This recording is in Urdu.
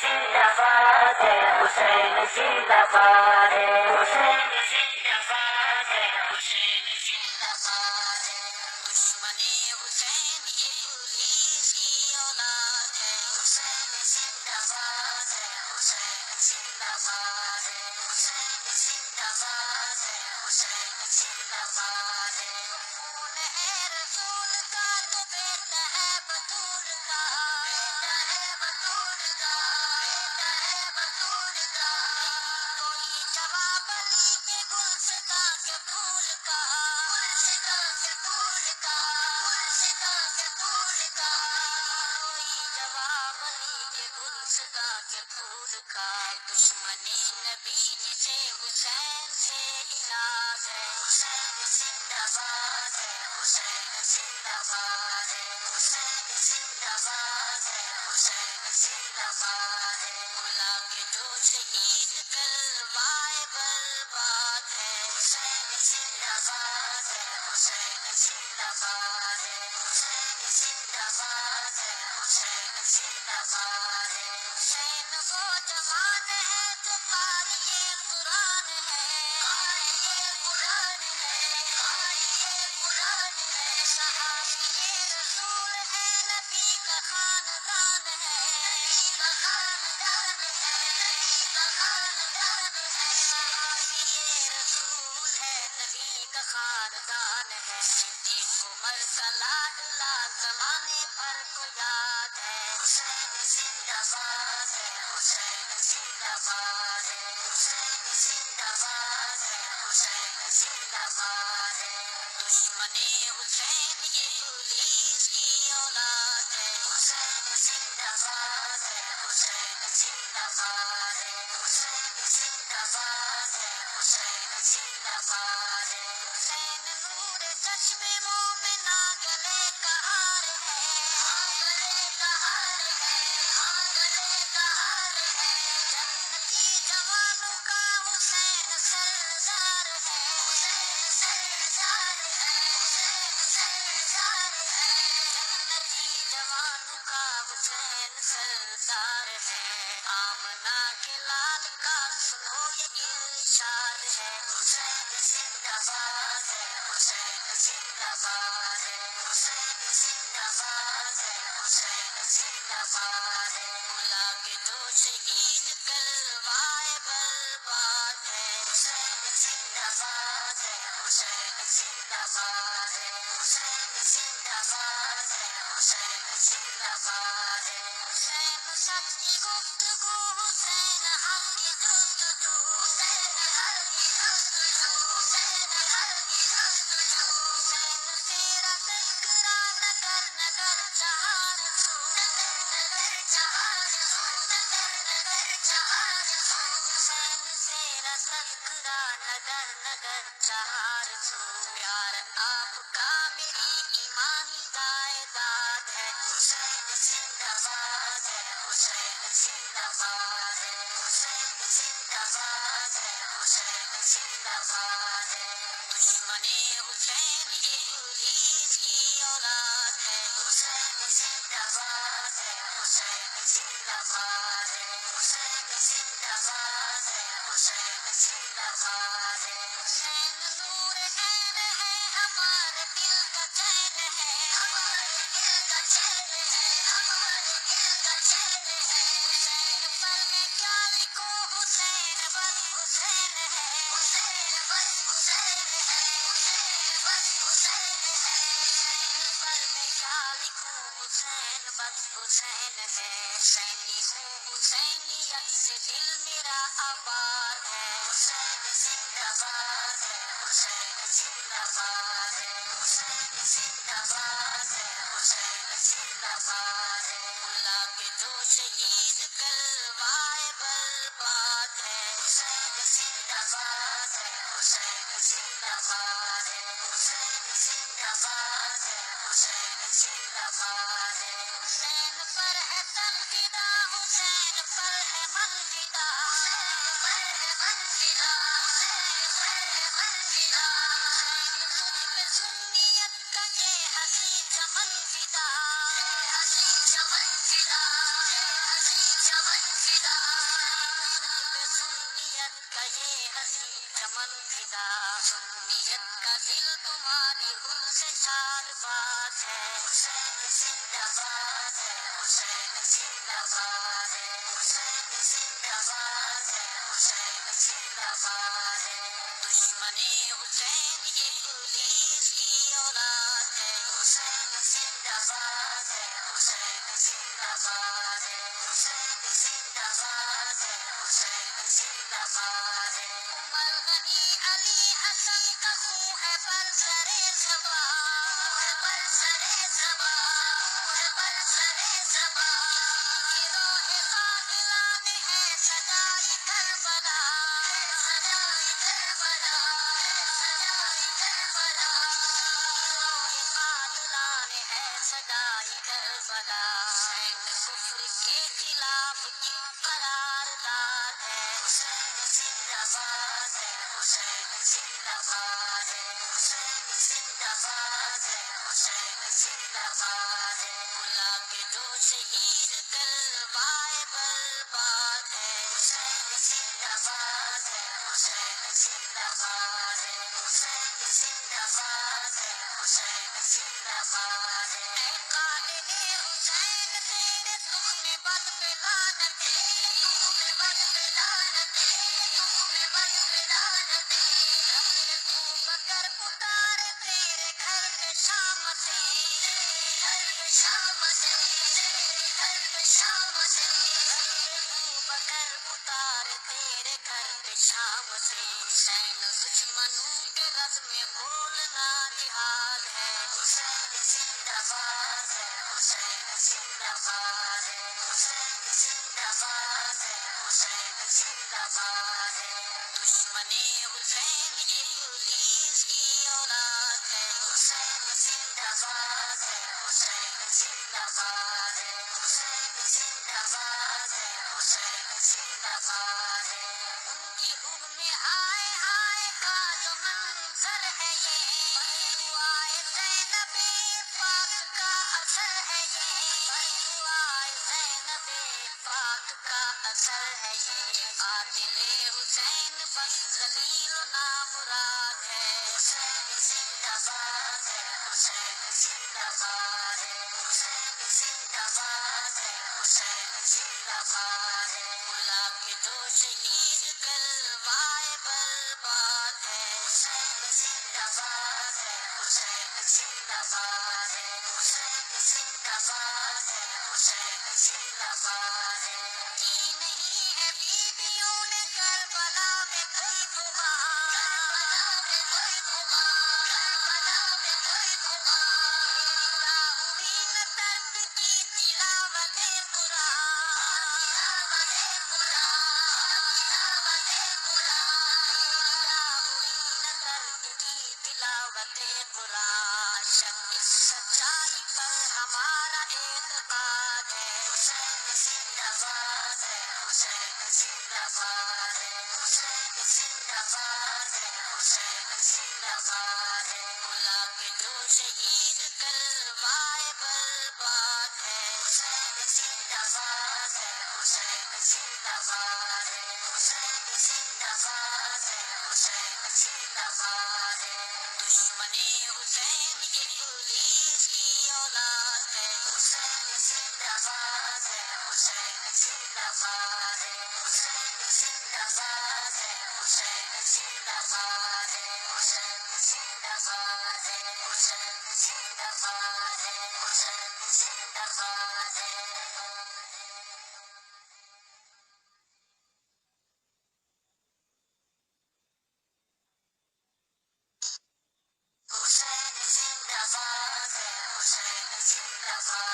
زندہ باد ہے، حسین زندہ باد ہے، حسین زندہ باد ہے، حسین زندہ باد ہے۔ دشمن حسین یہ ابلیس کی اولاد ہے، حسین زندہ باد ہے، حسین زندہ باد ہے، حسین زندہ باد ہے، حسین زندہ باد ہے۔ خون ہے رسول کا تو بیٹا ہے بطول کا، بیٹا ہے بطول کا، بیٹا ہے بطول کا۔ کوئی جواب علی کے گلستاں کے پھول کا، گلستاں کے پھول کا، گلستاں کے پھول کا۔ کوئی جواب علی کے گلستاں کے پھول کا۔ دشمن نبی جسے حسین سے علاج ہے، حسین زندہ باد ہے، حسین زندہ باد ہے، حسین زندہ باد ہے، حسین زندہ باد ہے۔ بلا کے جو شہید کروائے برباد ہے، حسین زندہ باد ہے، حسین زندہ باد ہے، حسین زندہ باد ہے، حسین زندہ باد ہے۔ حسین وہ جوان ہے جو قاری قرآن ہے، قاری قرآن ہے، قاری قرآن ہے۔ صحابی رسول ہے، نبی کا خاندان ہے، نبی کا خاندان ہے، نبی کا خاندان ہے۔ صحابی رسول ہے، نبی کا خاندان ہے۔ صدیق عمر کا لاڈلا زمانے بھر کو یاد ہے، حسین زندہ باد ہے، حسین زندہ باد ہے، حسین زندہ باد ہے، حسین زندہ باد ہے۔ دشمن حسین یہ ابلیس کی اولاد ہے، حسین زندہ باد ہے، حسین زندہ باد ہے، حسین زندہ باد ہے، حسین زندہ باد ہے۔ حسین نور چشم مومنا گلے کا ہار ہے، گلے کا ہار ہے، گلے کا ہار ہے۔ جنتی جوانوں کا حسین سردار ہے، حسین سردار ہے، حسین سردار ہے۔ جنتی جوانوں کا حسین سردار ہے۔ آمنہ کے لال کا سنو یہ ارشاد ہے، حسین زندہ باد ہے، حسین زندہ باد ہے، حسین زندہ باد ہے، حسین زندہ باد ہے۔ بلا کے جو شہید کروائے برباد ہے، حسین زندہ باد ہے، حسین زندہ باد ہے، حسین زندہ باد ہے، حسین زندہ باد ہے۔ حسین سچ کی گفتگو، حسین حق کی جستجو، حسین حق کی جستجو، حسین حق کی جستجو۔ حسین تیرا تذکرہ نگر نگر جہان سو، نگر نگر جہان سو، نگر نگر جہان سو۔ حسین تیرا تذکرہ نگر نگر جہان سو۔ پیار آپ کا میری ایمانی جائیداد ہے، حسین زندہ باد ہے، حسین زندہ باد ہے، حسین زندہ باد ہے، حسین زندہ باد ہے۔ دشمن حسین یہ ابلیس کی اولاد ہے، حسین زندہ باد ہے، حسین زندہ باد ہے، حسین زندہ باد ہے، حسین زندہ باد ہے۔ حسین نور عین ہے، ہمارے دل کا چین ہے، ہمارے دل کا چین ہے، ہمارے دل کا چین ہے۔ حسین پر میں کیا لکھوں، حسین بس حسین ہے، حسین بس حسین ہے، حسین بس حسین ہے۔ حسین پر میں کیا لکھوں، حسین بس حسین ہے۔ حسینی ہوں، حسینیت سے دل میرا آباد ہے، حسین زندہ باد ہے، حسین زندہ باد ہے، حسین زندہ باد ہے، حسین زندہ باد ہے۔ بلا کے جو شہید کروائے برباد ہے، حسین زندہ باد ہے، حسین زندہ باد ہے، حسین زندہ باد ہے، حسین زندہ باد ہے۔ حسین پر ہے تنقیدہ، حسین پر ہے منقیدہ، حسین پر ہے منقیدہ، حسین پر ہے منقیدہ۔ حسین تجھ پہ سنیت کا یہ حسین چمن فدا، یہ حسین چمن فدا، یہ حسین چمن فدا۔ فدا سنیت کا دل تمہاری روح سے شاد باز ہے حسین زندہ باد ہے حسین زندہ باد ہے حسین زندہ باد ہے حسین زندہ باد ہے دشمنی حسین ابلیس کی اولاد ہے حسین زندہ باد ہے حسین زندہ باد ہے حسین زندہ باد ہے حسین زندہ باد ہے عمر غنی علی حسن کا خون ہے پر سرے زبان پر سرے زبان پر سرے زبان گروہ قاتلان ہے سجائی کربلا سجائی کربلا سجائی کربلا گروہ قاتلان ہے سجائی کربلا حسین کفر کے خلاف کی قرارداد ہے حسین زندہ باد ہے حسین زندہ باد ہے حسین زندہ باد ہے حسین زندہ باد ہے ملا کے جو شہید کروائے برباد ہے حسین زندہ باد ہے حسین زندہ باد ہے حسین زندہ باد ہے حسین زندہ باد ہے اے قاتل حسین تیرے دکھ میں بد پہ لعنتیں بد پہ لعنتیں میں بد پہ لعنتیں بکر اتار تیرے گھر پہ شام سے گھر پہ شام سے گھر پہ شام سے بکر اتار تیرے گھر پہ شام سے حسین دشمنوں کے رس میں بھولنا جہاد ہے حسین زندہ باد ہے حسین زندہ باد ہے حسین زندہ باد ہے حسین زندہ باد ہے دشمنی حسین ابلیس کی اولاد ہے حسین زندہ باد ہے حسین زندہ باد ہے حسین زندہ باد ہے حسین زندہ باد ہے ان کی حب میں ہائے ہائے کا جو منظر ہے یہ دعائے زینب پاک کا اثر ہے یہ دعائے زینب پاک کا اثر ہے یہ قاتل حسین بس ذلیل و نامراد ہے حسین زندہ باد ہے حسین زندہ باد ہے حسین زندہ باد ہے حسین زندہ باد ہے ملا کے جو شہید کروائے برباد ہے حسین زندہ باد ہے حسین زندہ باد ہے حسین زندہ باد ہے حسین زندہ باد ہے کی نہیں ہے بیویوں نے کربلا میں کوئی بغاں کربلا میں کوئی بغاں کربلا میں کوئی بغاں ہوئی نہ درد کی تلاوت قرآن تلاوت قرآن تلاوت قرآن ہوئی نہ درد کی تلاوت قرآن شک سچائی پر ہمارا اعتقاد ہے حسین زندہ باد ہے حسین زندہ باد ہے حسین زندہ باد ہے حسین زندہ باد ہے ملا کے جو شہید کروائے برباد ہے حسین زندہ باد ہے حسین زندہ باد ہے حسین زندہ باد ہے حسین زندہ باد ہے دشمنی حسین ابلیس کی اولاد ہے حسین زندہ باد ہے حسین زندہ باد ہے حسین زندہ باد ہے حسین زندہ باد ہے حسین زندہ باد ہے حسین زندہ باد ہے حسین زندہ باد ہے حسین زندہ باد ہے حسین زندہ باد